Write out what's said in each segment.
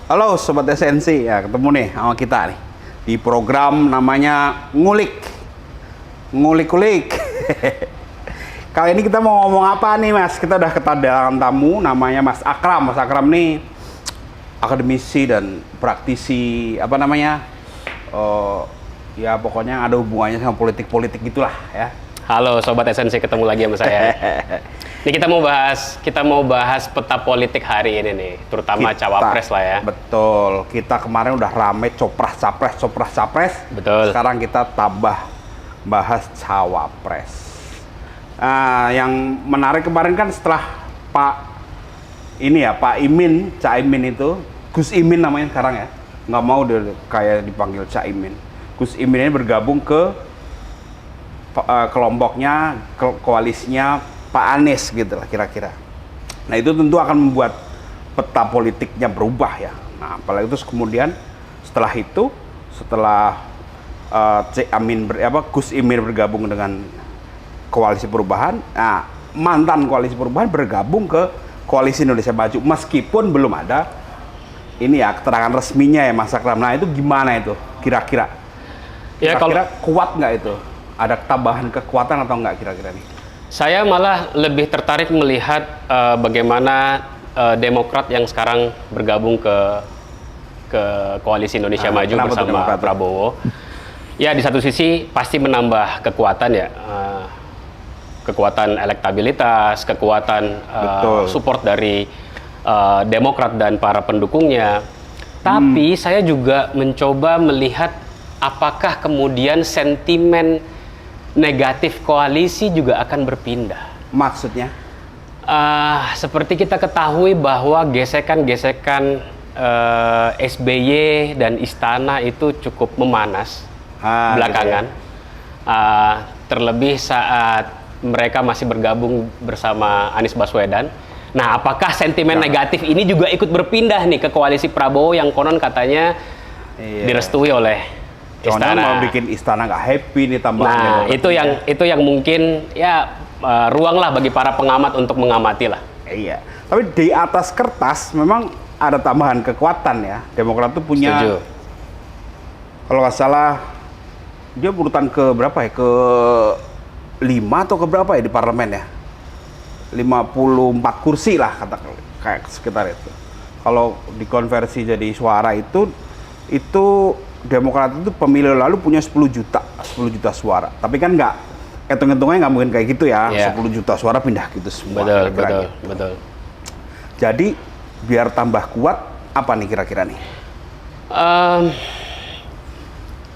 Halo Sobat Esensi, ya ketemu nih sama kita nih di program namanya Ngulik-Ngulik. Kali ini kita mau ngomong apa nih Mas? Kita udah kedatangan tamu namanya Mas Akram. Mas Akram nih akademisi dan praktisi ya pokoknya ada hubungannya sama politik-politik gitulah ya. Halo Sobat Esensi, ketemu lagi sama saya. Ini kita mau bahas peta politik hari ini nih, terutama cawapres lah ya. Betul. Kita kemarin udah rame copras-capres. Betul. Sekarang kita tambah bahas cawapres. Nah, yang menarik kemarin kan setelah Pak Caimin itu, Gus Imin namanya sekarang ya. Nggak mau dia kayak dipanggil Caimin. Gus Imin ini bergabung ke kelompoknya, koalisinya Pak Anies gitu lah kira-kira. Nah itu tentu akan membuat peta politiknya berubah ya. Nah apalagi terus kemudian setelah Gus Imin bergabung dengan koalisi perubahan, nah mantan koalisi perubahan bergabung ke koalisi Indonesia Maju meskipun belum ada keterangan resminya ya Mas Akram. Nah itu gimana itu kira-kira? Kira-kira kuat nggak itu? Ada tambahan kekuatan atau enggak kira-kira nih? Saya malah lebih tertarik melihat bagaimana Demokrat yang sekarang bergabung ke koalisi Indonesia Maju bersama Prabowo. Ya di satu sisi pasti menambah kekuatan ya, kekuatan elektabilitas, kekuatan support dari Demokrat dan para pendukungnya. Tapi saya juga mencoba melihat apakah kemudian sentimen negatif koalisi juga akan berpindah. Maksudnya? Seperti kita ketahui bahwa gesekan-gesekan SBY dan Istana itu cukup memanas belakangan. Gitu ya. Terlebih saat mereka masih bergabung bersama Anies Baswedan. Nah, apakah sentimen negatif ini juga ikut berpindah nih ke koalisi Prabowo yang konon katanya direstui oleh Istana. Mau bikin Istana nggak happy nih tambahnya. Nah, itu yang mungkin ya ruang lah bagi para pengamat untuk mengamati lah. Iya. Tapi di atas kertas memang ada tambahan kekuatan ya. Demokrat tuh punya. Setuju. Kalau nggak salah dia urutan ke berapa ya? Ke 5 atau ke berapa ya di parlemen ya? 54 kursi lah kayak sekitar itu. Kalau dikonversi jadi suara itu Demokrat itu pemilu lalu punya 10 juta suara. Tapi kan nggak, hitung-hitungnya nggak mungkin kayak gitu ya. 10 juta suara pindah gitu semua. Betul. Jadi biar tambah kuat, apa nih kira-kira nih?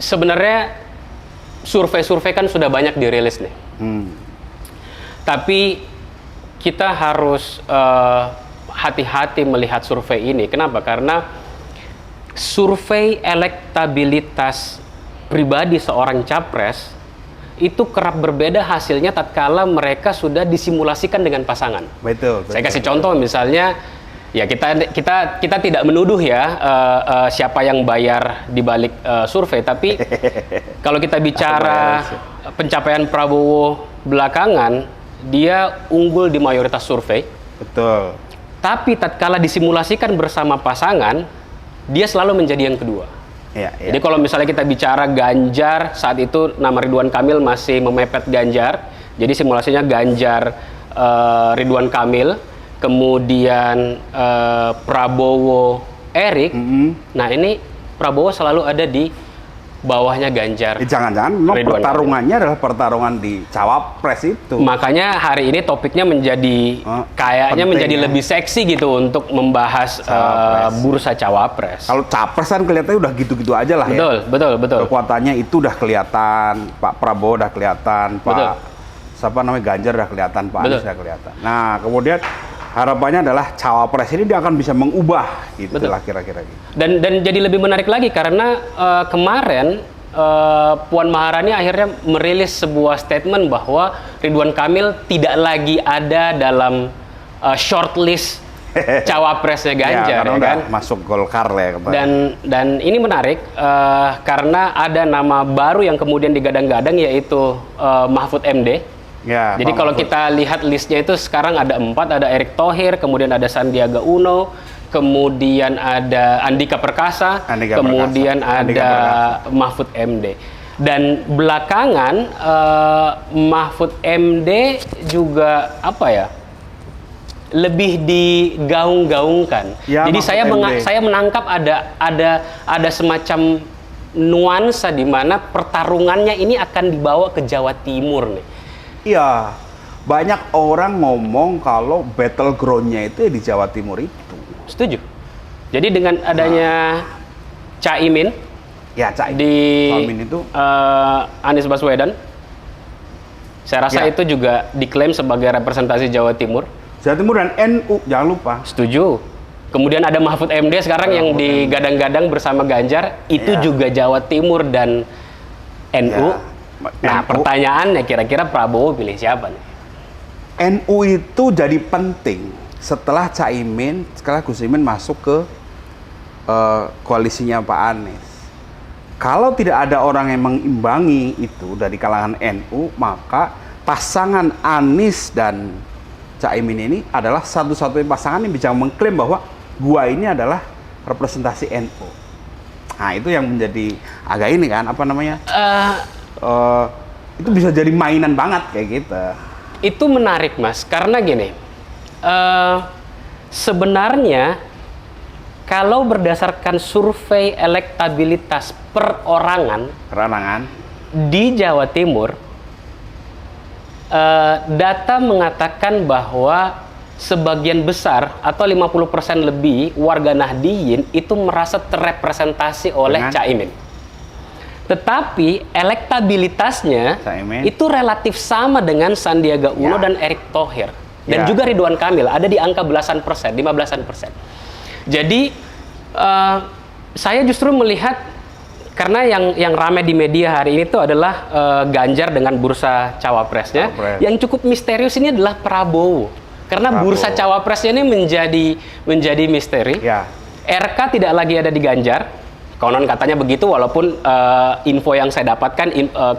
Sebenarnya survei kan sudah banyak dirilis nih. Tapi kita harus hati-hati melihat survei ini. Kenapa? Karena survei elektabilitas pribadi seorang capres itu kerap berbeda hasilnya tatkala mereka sudah disimulasikan dengan pasangan. Betul. Saya kasih contoh misalnya, ya kita tidak menuduh ya siapa yang bayar di balik survei, tapi kalau kita bicara pencapaian Prabowo belakangan, dia unggul di mayoritas survei. Betul. Tapi tatkala disimulasikan bersama pasangan, dia selalu menjadi yang kedua. Jadi kalau misalnya kita bicara Ganjar, saat itu nama Ridwan Kamil masih memepet Ganjar. Jadi simulasinya Ganjar, Ridwan Kamil, kemudian Prabowo, Erik. Nah ini Prabowo selalu ada di bawahnya Ganjar. Jangan-jangan memang pertarungannya adalah pertarungan di cawapres itu. Makanya hari ini topiknya menjadi kayaknya menjadi lebih seksi gitu untuk membahas bursa cawapres. Kalau capres kan kelihatannya udah gitu-gitu aja lah ya. Betul. Kekuatannya itu udah kelihatan, Pak Prabowo udah kelihatan, Ganjar udah kelihatan, Pak Anies udah kelihatan. Nah kemudian harapannya adalah cawapres ini dia akan bisa mengubah gitulah kira-kira gitu. Dan jadi lebih menarik lagi karena kemarin Puan Maharani akhirnya merilis sebuah statement bahwa Ridwan Kamil tidak lagi ada dalam shortlist cawapresnya Ganjar, karena udah masuk Golkar lah ya. Dan ini menarik karena ada nama baru yang kemudian digadang-gadang yaitu Mahfud MD. Ya, jadi kalau kita lihat listnya itu sekarang ada 4, ada Erick Thohir, kemudian ada Sandiaga Uno, kemudian ada Andika Perkasa, kemudian ada Mahfud MD. Dan belakangan Mahfud MD juga apa ya? Lebih digaung-gaungkan. Ya, jadi Mahfud saya menangkap ada semacam nuansa di mana pertarungannya ini akan dibawa ke Jawa Timur nih. Iya, banyak orang ngomong kalau battleground-nya itu di Jawa Timur itu. Setuju. Jadi dengan adanya Caimin, ya Caimin itu Anies Baswedan, saya rasa itu juga diklaim sebagai representasi Jawa Timur. Jawa Timur dan NU, jangan lupa. Setuju. Kemudian ada Mahfud MD sekarang yang digadang-gadang bersama Ganjar, itu juga Jawa Timur dan NU. Nah, pertanyaannya kira-kira Prabowo pilih siapa nih? NU itu jadi penting setelah Caimin, setelah Gus Imin masuk ke koalisinya Pak Anies. Kalau tidak ada orang yang mengimbangi itu dari kalangan NU, maka pasangan Anies dan Caimin ini adalah satu-satunya pasangan yang bisa mengklaim bahwa gua ini adalah representasi NU. Nah, itu yang menjadi agak ini kan, apa namanya? Itu bisa jadi mainan banget kayak gitu. Itu menarik, Mas, karena gini, sebenarnya kalau berdasarkan survei elektabilitas perorangan di Jawa Timur, data mengatakan bahwa sebagian besar atau 50% lebih warga Nahdliyin itu merasa terrepresentasi oleh Caimin. Tetapi elektabilitasnya itu relatif sama dengan Sandiaga Uno dan Erick Thohir. Dan juga Ridwan Kamil ada di angka belasan persen, 15-an persen. Jadi saya justru melihat, karena yang ramai di media hari ini itu adalah Ganjar dengan bursa cawapresnya. Yang cukup misterius ini adalah Prabowo. Karena bursa cawapresnya ini menjadi misteri. RK tidak lagi ada di Ganjar. Konon katanya begitu, walaupun info yang saya dapatkan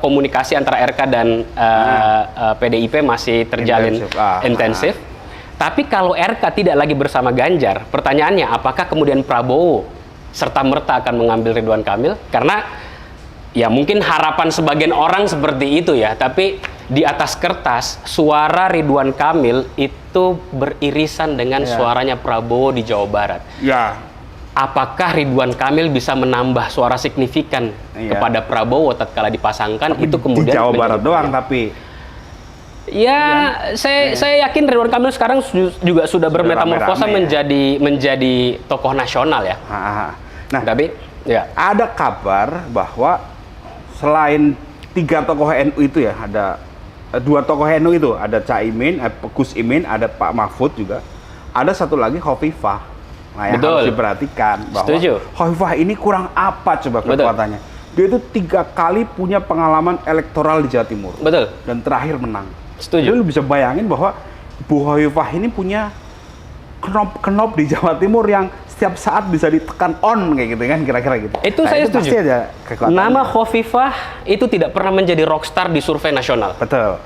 komunikasi antara RK dan PDIP masih terjalin intensif. Tapi kalau RK tidak lagi bersama Ganjar, pertanyaannya apakah kemudian Prabowo serta-merta akan mengambil Ridwan Kamil? Karena ya mungkin harapan sebagian orang seperti itu ya, tapi di atas kertas suara Ridwan Kamil itu beririsan dengan suaranya Prabowo di Jawa Barat. Apakah Ridwan Kamil bisa menambah suara signifikan kepada Prabowo tatkala dipasangkan? Tapi itu kemudian di Jawa Barat doang tapi saya yakin Ridwan Kamil sekarang juga sudah bermetamorfosa menjadi tokoh nasional ya. Nah, tapi ada kabar bahwa selain 3 tokoh NU itu ya, ada 2 tokoh NU itu, ada Caimin, Gus Imin, ada Pak Mahfud juga. Ada satu lagi Khofifah. Nah, yang harus diperhatikan bahwa Khofifah ini kurang apa coba kekuatannya. Dia itu 3 kali punya pengalaman elektoral di Jawa Timur. Dan terakhir menang. Jadi lu bisa bayangin bahwa Bu Khofifah ini punya knop di Jawa Timur yang setiap saat bisa ditekan on kayak gitu kan, kira-kira gitu. Itu saya setuju. Pasti ada nama Khofifah itu tidak pernah menjadi rockstar di survei nasional. Betul.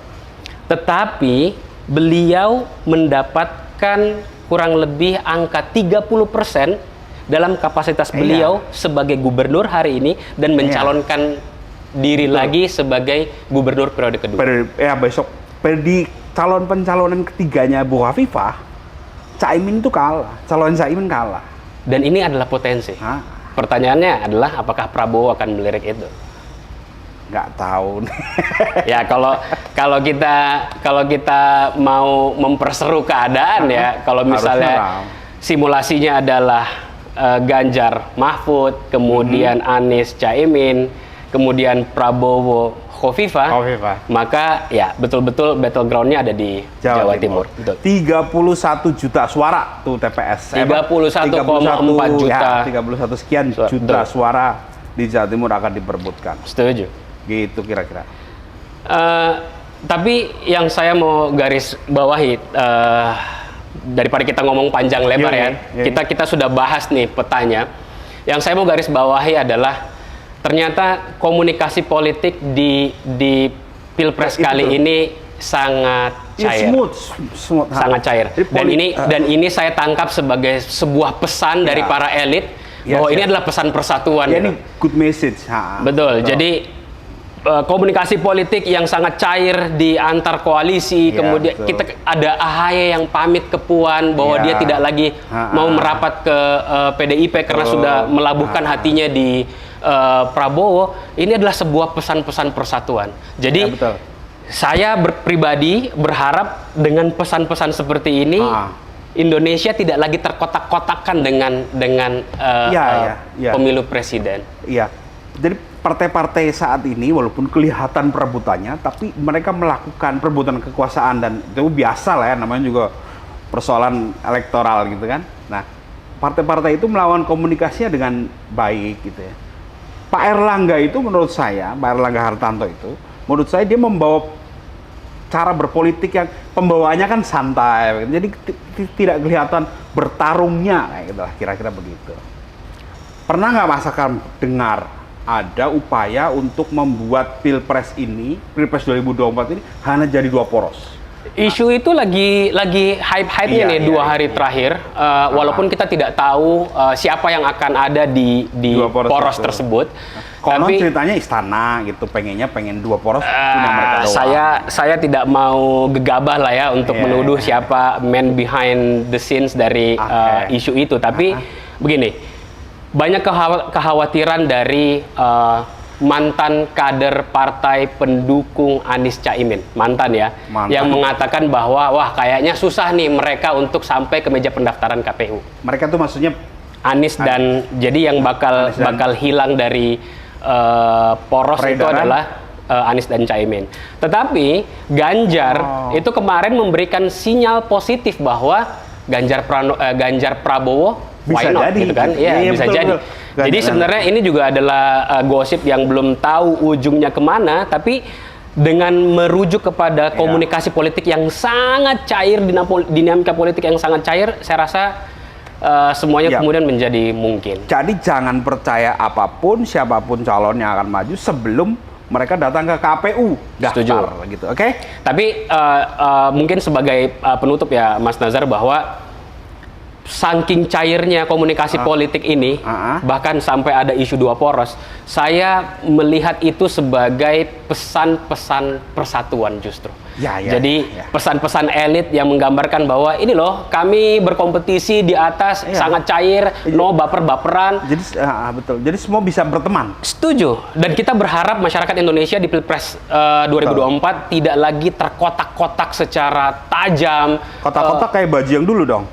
Tetapi beliau mendapatkan kurang lebih angka 30% dalam kapasitas beliau sebagai gubernur hari ini dan mencalonkan diri lagi sebagai gubernur periode kedua. Besok di pencalonan ketiganya Bu Khofifah, Caimin itu kalah, calon Caimin kalah. Dan ini adalah potensi. Pertanyaannya adalah apakah Prabowo akan melirik itu? Nggak tahu. Ya kalau kita mau memperseru keadaan ya, kalau misalnya simulasinya adalah Ganjar Mahfud, kemudian Anies Caimin, kemudian Prabowo Khofifah, maka ya betul-betul battleground-nya ada di Jawa Timur. Betul. 31 juta suara tuh TPS. 31,4 juta. 31 sekian juta suara di Jawa Timur akan diperebutkan. Setuju. Gitu kira-kira. Tapi yang saya mau garis bawahi, daripada kita ngomong panjang lebar kita sudah bahas nih petanya. Yang saya mau garis bawahi adalah ternyata komunikasi politik di Pilpres kali ini sangat cair. Smooth. Sangat cair. Jadi Dan ini saya tangkap sebagai sebuah pesan dari para elit bahwa ini adalah pesan persatuan. Ya, gitu. ini good message. Betul. Jadi komunikasi politik yang sangat cair di antar koalisi, Ya, kemudian betul. kita ada AHY yang pamit ke Puan bahwa Ya. dia tidak lagi mau merapat ke PDIP karena sudah melabuhkan hatinya di Prabowo. Ini adalah sebuah pesan-pesan persatuan. Jadi Ya, betul. saya pribadi berharap dengan pesan-pesan seperti ini Indonesia tidak lagi terkotak-kotakkan dengan pemilu presiden. Iya. Jadi partai-partai saat ini walaupun kelihatan perebutannya, tapi mereka melakukan perebutan kekuasaan dan itu biasa lah ya, namanya juga persoalan elektoral gitu kan. Nah, partai-partai itu melawan komunikasinya dengan baik gitu ya. Pak Erlangga itu menurut saya, Pak Erlangga Hartarto itu, menurut saya dia membawa cara berpolitik yang pembawaannya kan santai, jadi tidak kelihatan bertarungnya kayak gitu lah, kira-kira begitu. Pernah nggak Mas Akram dengar ada upaya untuk membuat Pilpres 2024 ini hanya jadi 2 poros? Isu itu lagi hype-hype-nya nih 2 hari terakhir. Walaupun kita tidak tahu siapa yang akan ada di poros tersebut. Konon Tapi ceritanya istana gitu, pengen 2 poros punya mereka doang. saya tidak mau gegabah lah ya untuk menuduh siapa man behind the scenes dari isu itu. Tapi begini, banyak kekhawatiran dari mantan kader partai pendukung Anies Caimin, mantan ya, yang mengatakan bahwa wah kayaknya susah nih mereka untuk sampai ke meja pendaftaran KPU. Mereka tuh maksudnya Anies dan jadi yang bakal hilang dari poros itu adalah Anies dan Caimin. Tetapi Ganjar itu kemarin memberikan sinyal positif bahwa Ganjar Prabowo bisa why not, jadi gitu kan? Iya, bisa betul, jadi. betul. Jadi sebenarnya ini juga adalah gosip yang belum tahu ujungnya kemana, tapi dengan merujuk kepada komunikasi politik yang sangat cair, dinamika politik yang sangat cair, saya rasa semuanya kemudian menjadi mungkin. Jadi jangan percaya apapun, siapapun calon yang akan maju sebelum mereka datang ke KPU daftar, gitu, oke? Tapi mungkin sebagai penutup ya, Mas Nazar, bahwa saking cairnya komunikasi politik ini, bahkan sampai ada isu 2 poros, saya melihat itu sebagai pesan-pesan persatuan justru. Jadi pesan-pesan elit yang menggambarkan bahwa ini loh, kami berkompetisi di atas, sangat cair, no baper-baperan. Jadi betul. Jadi semua bisa berteman. Setuju. Dan kita berharap masyarakat Indonesia di Pilpres 2024 tidak lagi terkotak-kotak secara tajam. Kotak-kotak kayak baju yang dulu dong.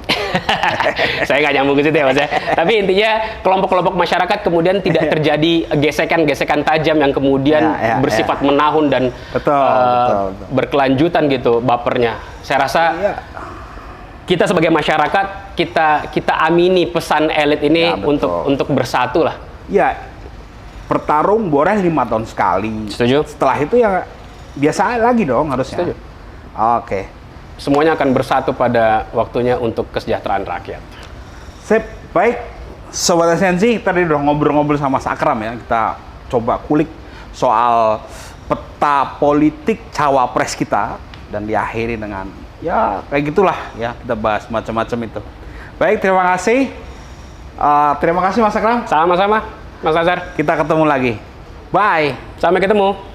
Saya nggak nyambung ke situ ya Mas ya. Tapi intinya kelompok-kelompok masyarakat kemudian tidak terjadi gesekan-gesekan tajam yang kemudian bersifat menahun dan betul. Berkelanjutan gitu bapernya. Saya rasa kita sebagai masyarakat kita amini pesan elit ini untuk bersatu lah. Ya, bertarung boleh 5 tahun sekali. Setuju. Setelah itu ya biasa lagi dong harusnya. Setuju. Oke. Semuanya akan bersatu pada waktunya untuk kesejahteraan rakyat. Sip, baik. Sobat Esensi, tadi udah ngobrol-ngobrol sama Mas Akram ya. Kita coba kulik soal peta politik cawapres kita dan diakhiri dengan ya kayak gitulah ya, kita bahas macam-macam itu. Baik, terima kasih. Terima kasih Mas Akram. Sama-sama, Mas Azhar. Kita ketemu lagi. Bye. Sampai ketemu.